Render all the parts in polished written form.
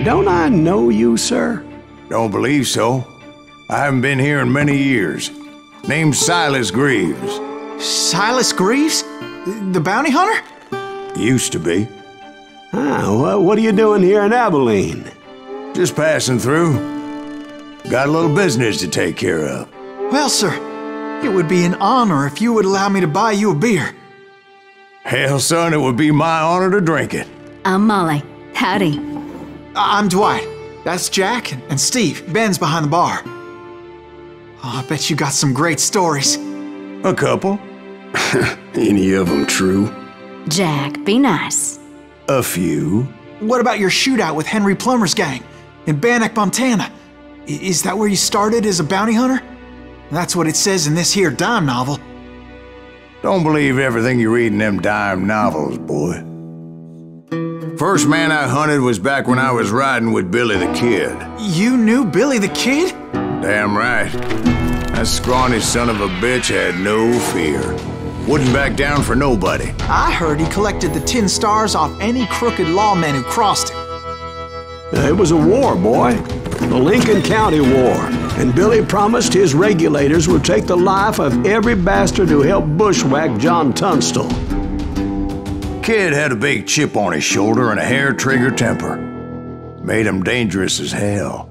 don't I know you, sir? Don't believe so. I haven't been here in many years. Name's Silas Greaves. Silas Greaves? The bounty hunter? Used to be. Well, what are you doing here in Abilene? Just passing through. Got a little business to take care of. Well, sir, it would be an honor if you would allow me to buy you a beer. Hell, son, it would be my honor to drink it. I'm Molly. Howdy. I'm Dwight. That's Jack and Steve. Ben's behind the bar. Oh, I bet you got some great stories. A couple. Any of them true? Jack, be nice. A few. What about your shootout with Henry Plummer's gang in Bannock, Montana? Is that where you started as a bounty hunter? That's what it says in this here dime novel. Don't believe everything you read in them dime novels, boy. First man I hunted was back when I was riding with Billy the Kid. You knew Billy the Kid? Damn right. That scrawny son of a bitch had no fear. Wouldn't back down for nobody. I heard he collected the 10 stars off any crooked lawmen who crossed him. It was a war, boy. The Lincoln County War. And Billy promised his regulators would take the life of every bastard who helped bushwhack John Tunstall. Kid had a big chip on his shoulder and a hair-trigger temper. Made him dangerous as hell.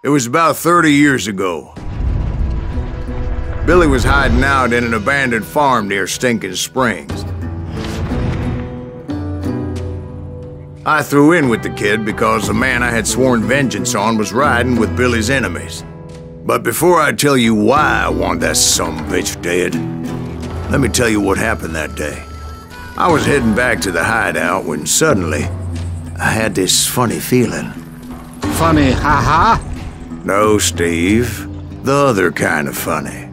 It was about 30 years ago. Billy was hiding out in an abandoned farm near Stinking Springs. I threw in with the kid because the man I had sworn vengeance on was riding with Billy's enemies. But before I tell you why I want that sumbitch dead, let me tell you what happened that day. I was heading back to the hideout when suddenly I had this funny feeling. Funny, haha? No, Steve. The other kind of funny.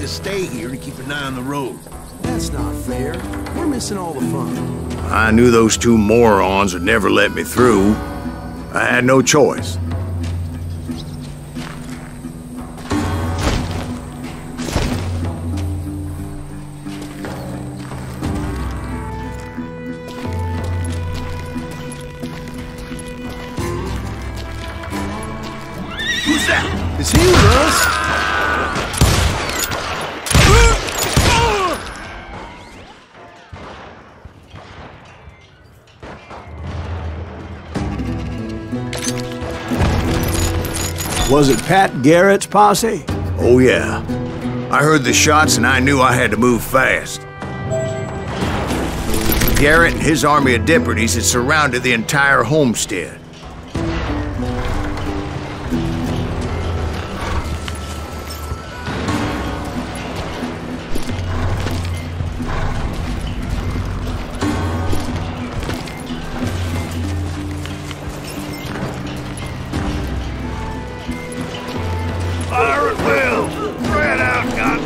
Stay here and keep an eye on the road. That's not fair. We're missing all the fun. I knew those two morons would never let me through. I had no choice. Who's that? Is he with us? Was it Pat Garrett's posse? Oh, yeah. I heard the shots and I knew I had to move fast. Garrett and his army of deputies had surrounded the entire homestead.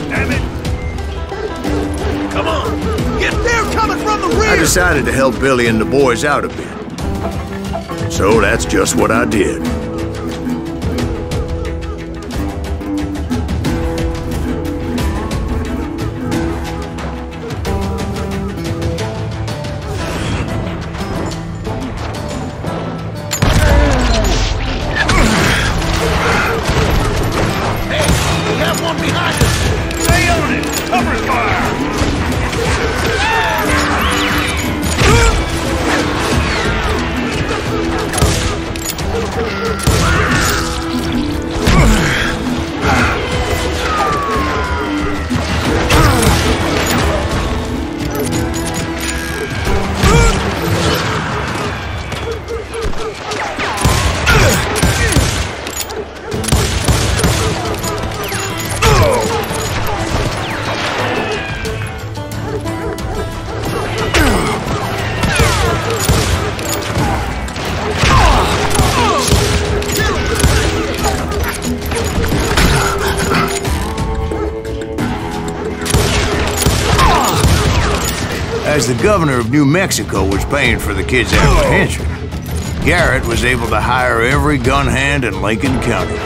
damn it! Come on! Get there coming from the rear! I decided to help Billy and the boys out a bit. So that's just what I did. As the governor of New Mexico was paying for the kids' apprehension, Garrett was able to hire every gun hand in Lincoln County.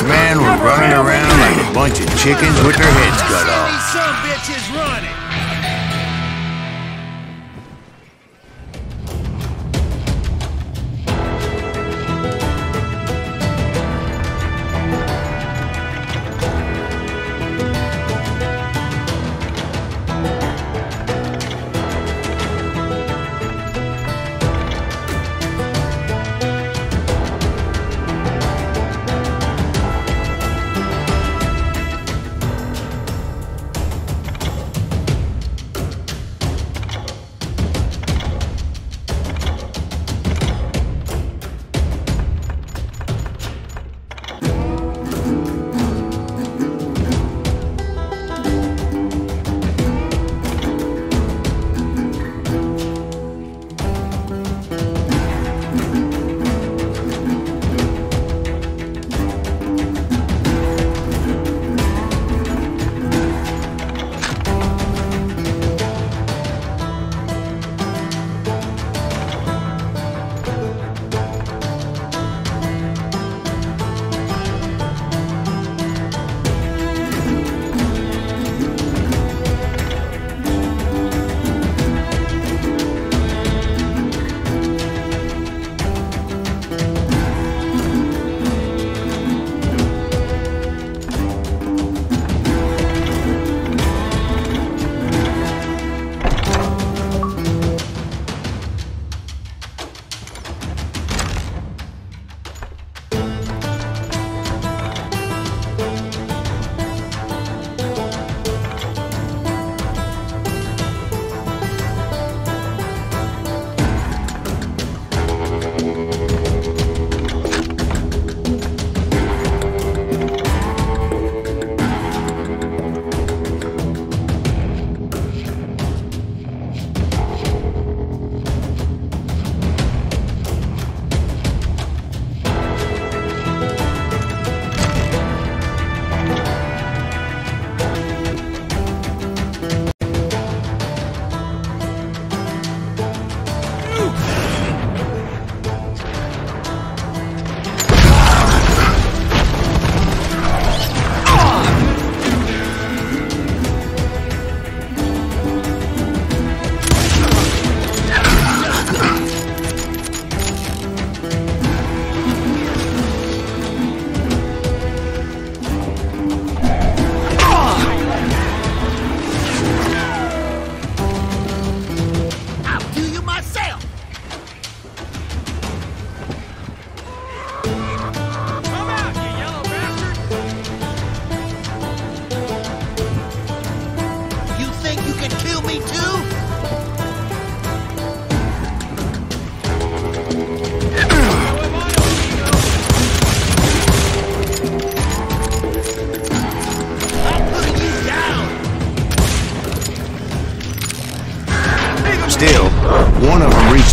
Men were running around like a bunch of chickens with their heads cut off. These some bitches running!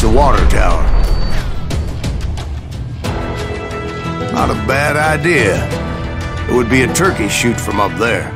the water tower. Not a bad idea. It would be a turkey shoot from up there.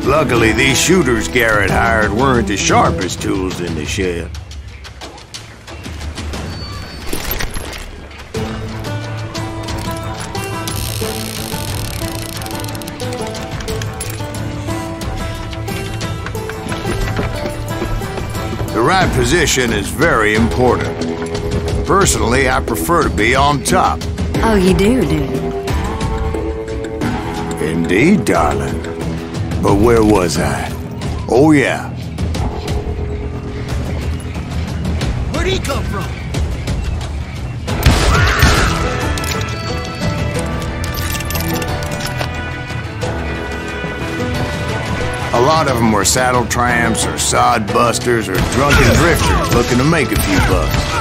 Luckily, these shooters Garrett hired weren't the sharpest tools in the shed. The right position is very important. Personally, I prefer to be on top. Oh, you do, do you? Indeed, darling. But where was I? Oh, yeah. Where'd he come from? A lot of them were saddle tramps or sod busters or drunken drifters looking to make a few bucks.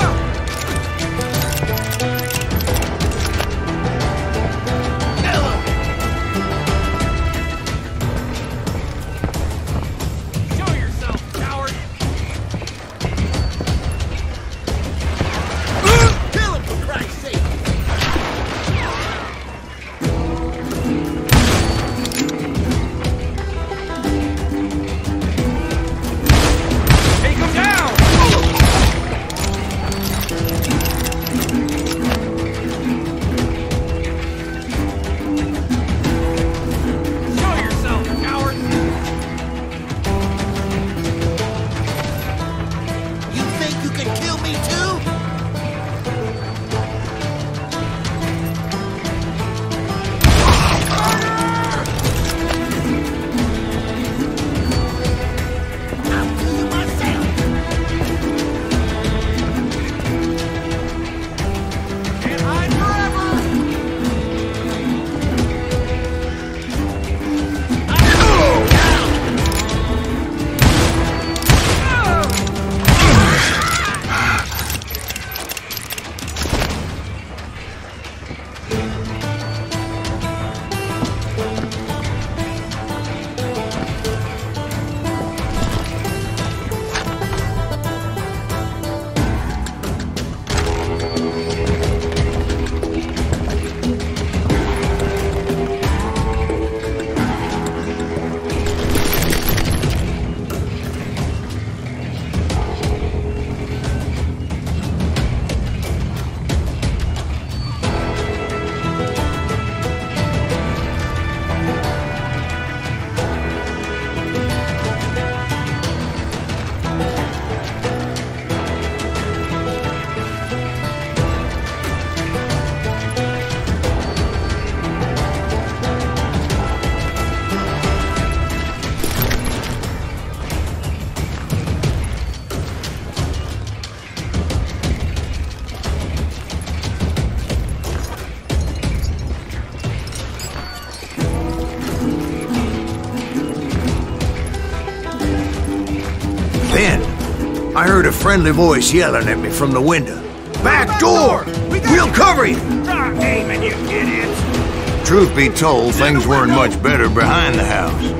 I heard a friendly voice yelling at me from the window. Back door! We'll cover you! Stop aiming, you idiots! Truth be told, things weren't much better behind the house.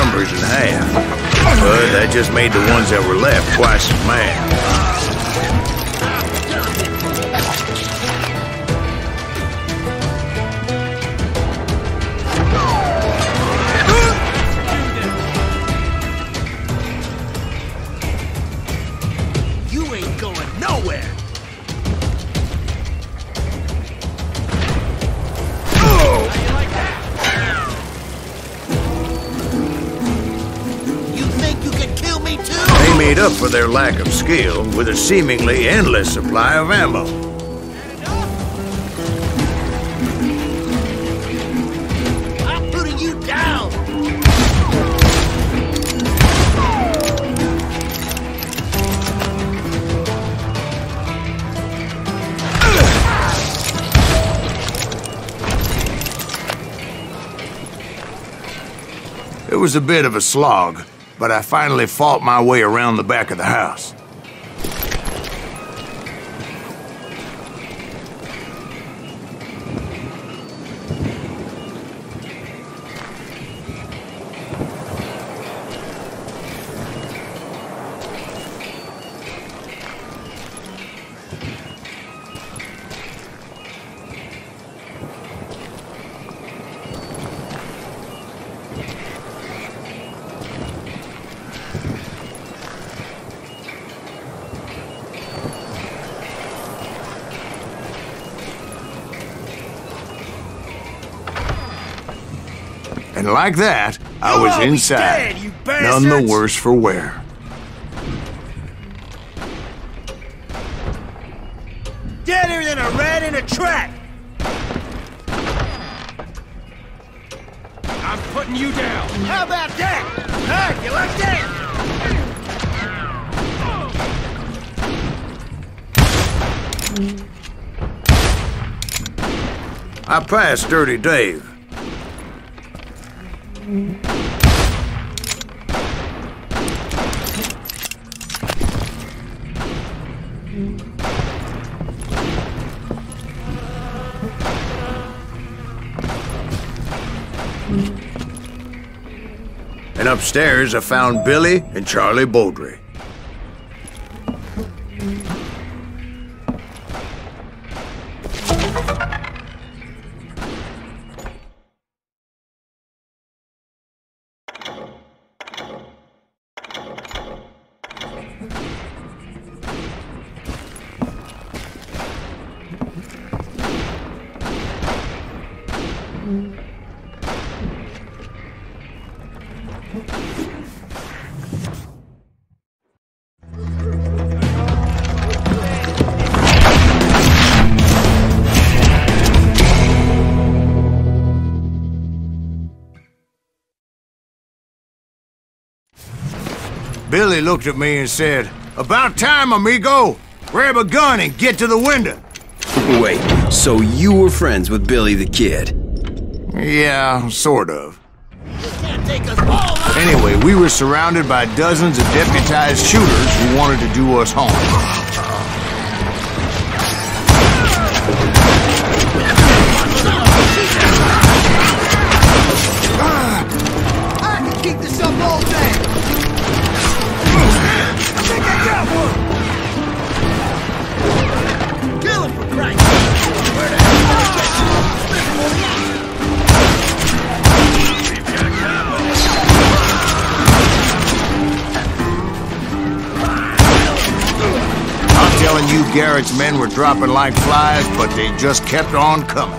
numbers in half. But that just made the ones that were left twice as mad. You ain't going nowhere! They made up for their lack of skill with a seemingly endless supply of ammo. I'm putting you down! It was a bit of a slog, but I finally fought my way around the back of the house. And like that, I was inside, none the worse for wear. Deader than a rat in a trap! I'm putting you down! How about that? Huh? You like that? I passed Dirty Dave. And upstairs I found Billy and Charlie Beaudry. Billy looked at me and said, "About time, amigo! Grab a gun and get to the window!" Wait, so you were friends with Billy the Kid? Yeah, sort of. Can't take us all out. Anyway, we were surrounded by dozens of deputized shooters who wanted to do us harm. I can keep this up all day! I think I got one! Kill him for Christ! Where the hell I'm telling you, Garrett's men were dropping like flies, but they just kept on coming.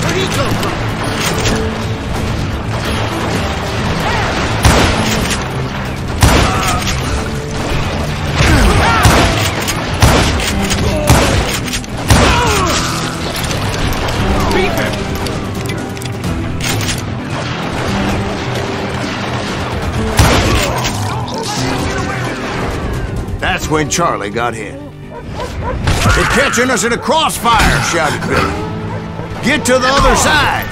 Where'd he come from? That's when Charlie got hit. "They're catching us in a crossfire!" shouted Billy. "Get to the other side!"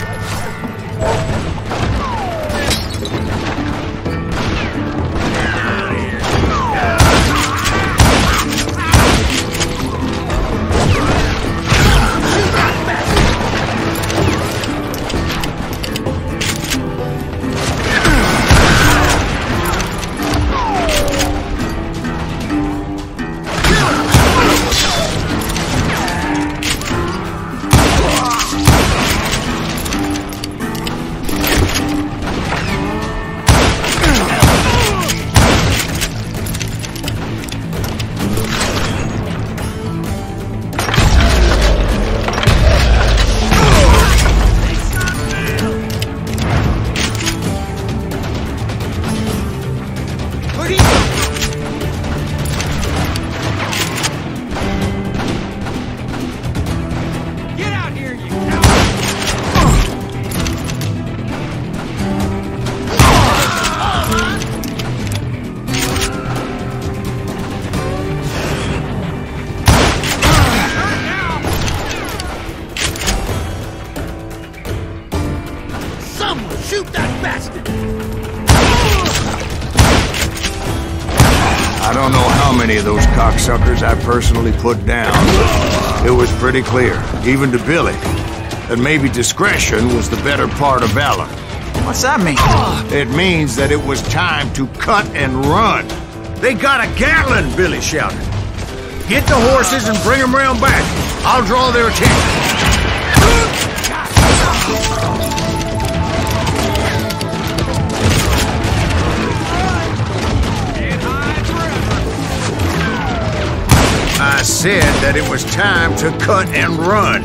how many of those cocksuckers I personally put down, but it was pretty clear, even to Billy, that maybe discretion was the better part of valor. What's that mean? It means that it was time to cut and run. They got a Gatling, Billy shouted. Get the horses and bring them round back. I'll draw their attention. I said that it was time to cut and run.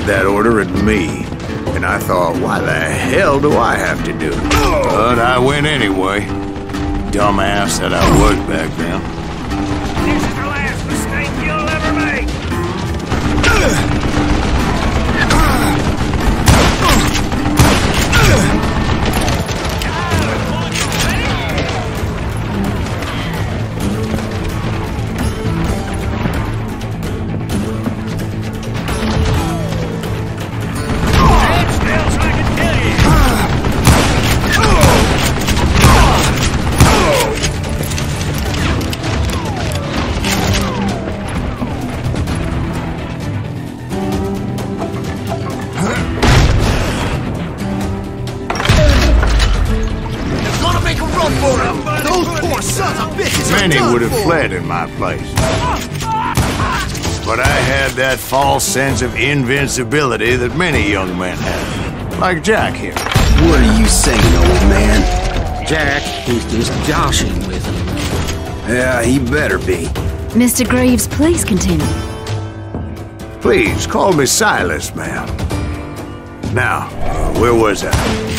That order at me, and I thought, why the hell do I have to do it? But I went anyway. Dumbass that I was back then. This is the last mistake you'll ever make. Many would have fled in my place. But I had that false sense of invincibility that many young men have. Like Jack here. What are you saying, old man? Jack, he's just joshing with him. Yeah, he better be. Mr. Greaves, please continue. Please, call me Silas, ma'am. Now, where was I?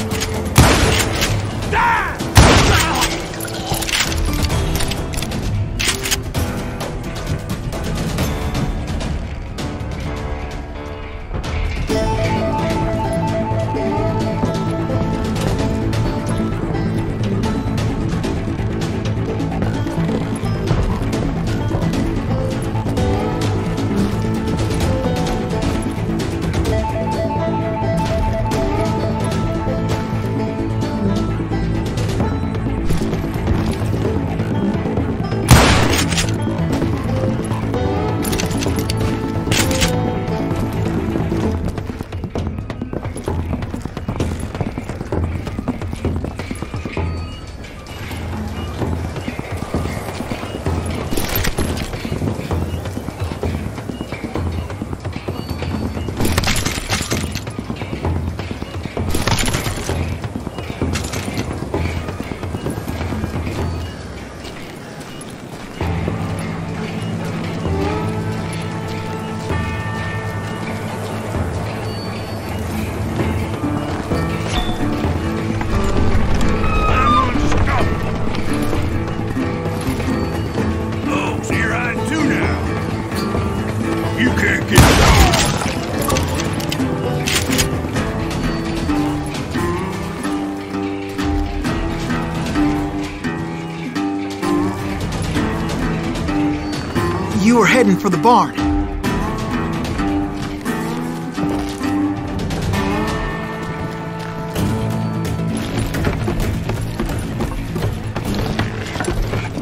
You were heading for the barn.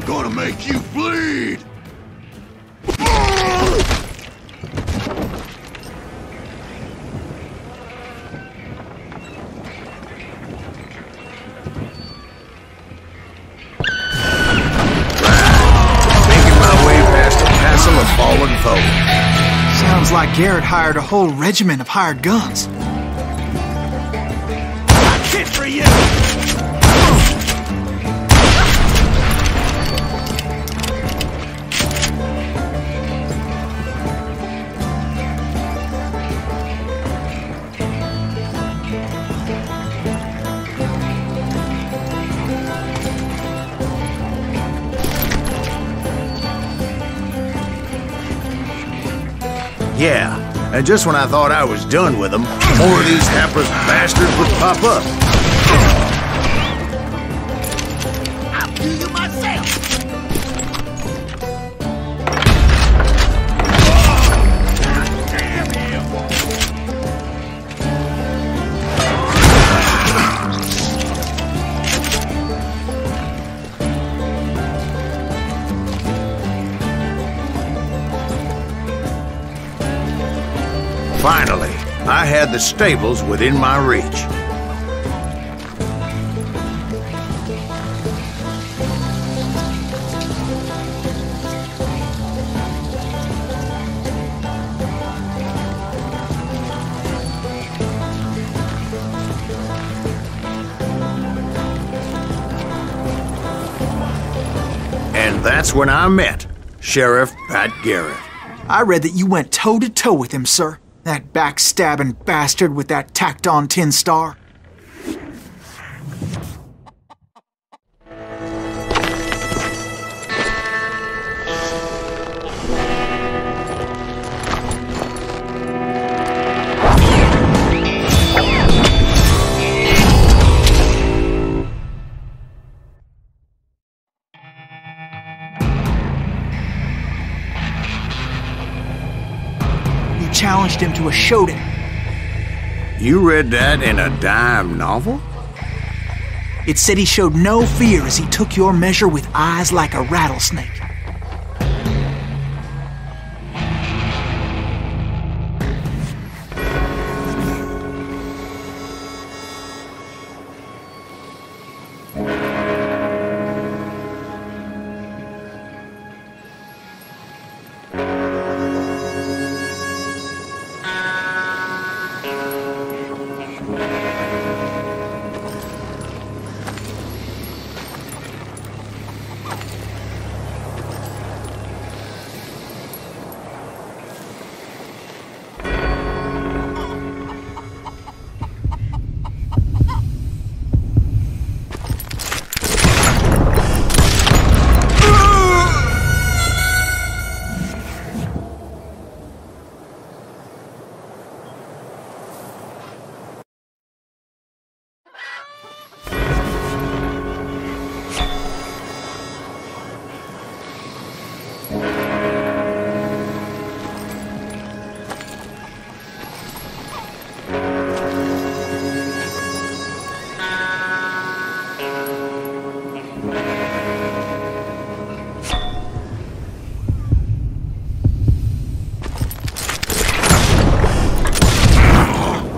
Gonna make you bleed! Making my way foe. Sounds like Garrett hired a whole regiment of hired guns. That's it for you! Yeah, and just when I thought I was done with them, more of these hapless bastards would pop up. I'll kill you myself! Finally, I had the stables within my reach. And that's when I met Sheriff Pat Garrett. I read that you went toe-to-toe with him, sir. That backstabbing bastard with that tacked-on tin star. Challenged him to a showdown. You read that in a dime novel? It said he showed no fear as he took your measure with eyes like a rattlesnake.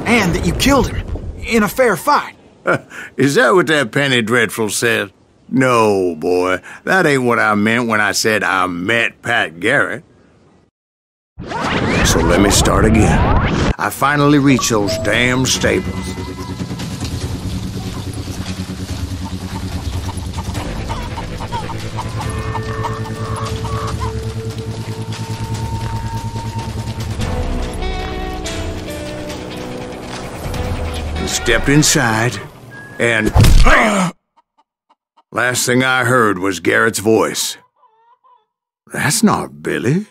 And that you killed him in a fair fight. Is that what that Penny Dreadful said? No, boy. That ain't what I meant when I said I met Pat Garrett. So let me start again. I finally reached those damn stables. Stepped inside, and last thing I heard was Garrett's voice. That's not Billy.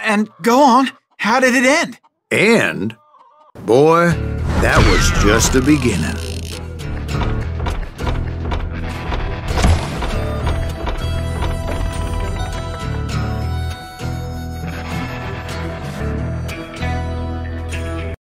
And go on, how did it end? And, boy, that was just the beginning.